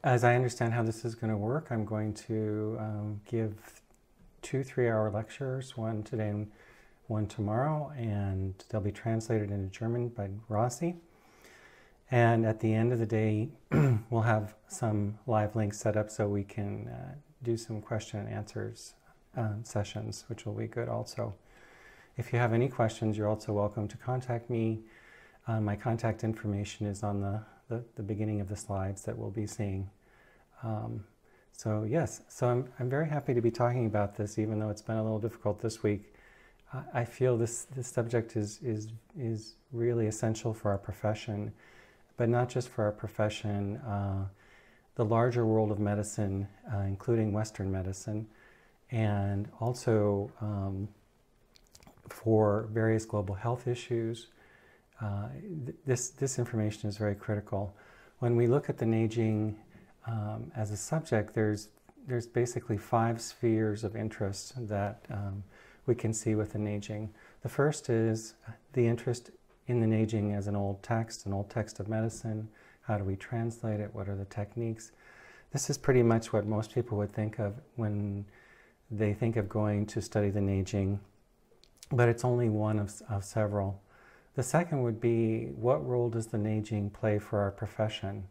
As I understand how this is going to work, I'm going to give 2 3-hour lectures, one today and one tomorrow, and they'll be translated into German by Rossi. And at the end of the day, we'll have some live links set up so we can do some question and answers sessions, which will be good also. If you have any questions, you're also welcome to contact me. My contact information is on the beginning of the slides that we'll be seeing. So yes, so I'm very happy to be talking about this, even though it's been a little difficult this week. I feel this subject is really essential for our profession, but not just for our profession, the larger world of medicine, including Western medicine, and also for various global health issues. This information is very critical. When we look at the Neijing as a subject, there's basically 5 spheres of interest that we can see with the Neijing. The first is the interest in the Neijing as an old text of medicine. How do we translate it? What are the techniques? This is pretty much what most people would think of when they think of going to study the Neijing, but it's only one of several. The second would be, what role does the Neijing play for our profession?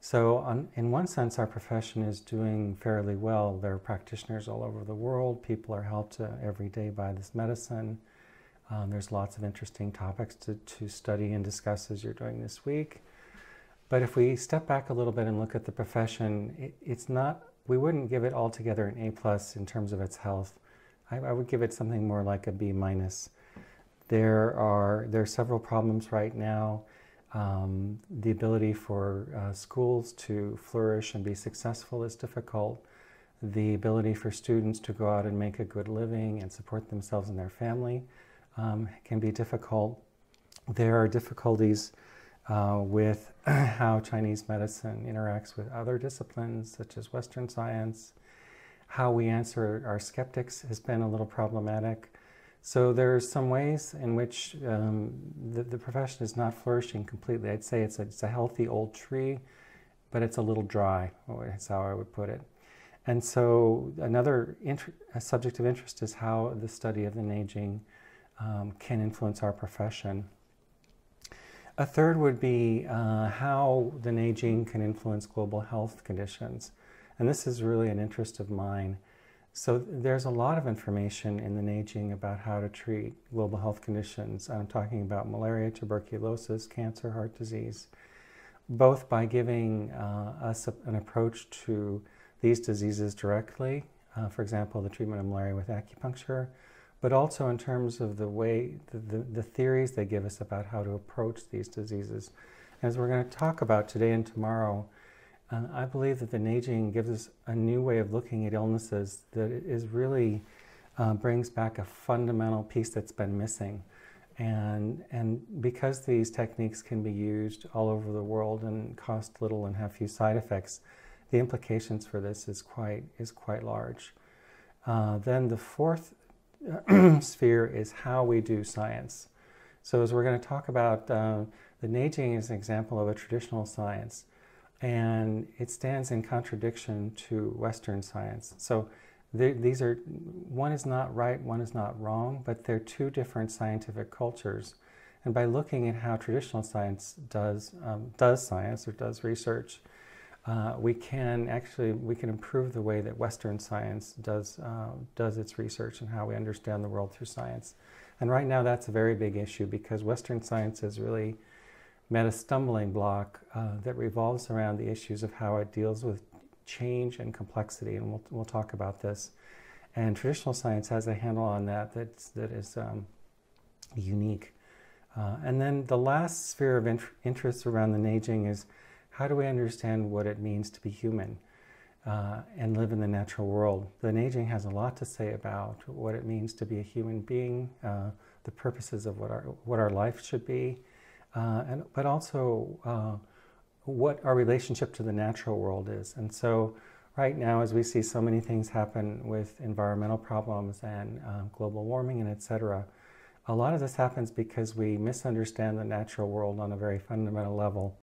So in one sense, our profession is doing fairly well. There are practitioners all over the world. People are helped every day by this medicine. There's lots of interesting topics to study and discuss as you're doing this week. But if we step back a little bit and look at the profession, we wouldn't give it altogether an A+ in terms of its health. I would give it something more like a B-. There are several problems right now. The ability for schools to flourish and be successful is difficult. The ability for students to go out and make a good living and support themselves and their family can be difficult. There are difficulties with how Chinese medicine interacts with other disciplines, such as Western science. How we answer our skeptics has been a little problematic. So there's some ways in which the profession is not flourishing completely. I'd say it's a healthy old tree, but it's a little dry, is how I would put it. And so another subject of interest is how the study of the Neijing can influence our profession. A third would be how the Neijing can influence global health conditions. And this is really an interest of mine. So there's a lot of information in the Neijing about how to treat global health conditions. I'm talking about malaria, tuberculosis, cancer, heart disease, both by giving us an approach to these diseases directly, for example, the treatment of malaria with acupuncture, but also in terms of the way, the theories they give us about how to approach these diseases. As we're going to talk about today and tomorrow, I believe that the Neijing gives us a new way of looking at illnesses that is really brings back a fundamental piece that's been missing. And because these techniques can be used all over the world and cost little and have few side effects, the implications for this is quite large. Then the fourth sphere is how we do science. So as we're going to talk about, the Neijing is an example of a traditional science. And it stands in contradiction to Western science. So these are, one is not right, one is not wrong, but they're two different scientific cultures. And by looking at how traditional science does science or does research, we can improve the way that Western science does its research and how we understand the world through science. And right now that's a very big issue because Western science is really met a stumbling block that revolves around the issues of how it deals with change and complexity, and we'll talk about this. And traditional science has a handle on that is unique. And then the last sphere of interest around the Neijing is how do we understand what it means to be human and live in the natural world. The Neijing has a lot to say about what it means to be a human being, the purposes of what our life should be, but also what our relationship to the natural world is. And so right now, as we see so many things happen with environmental problems and global warming and etc., a lot of this happens because we misunderstand the natural world on a very fundamental level.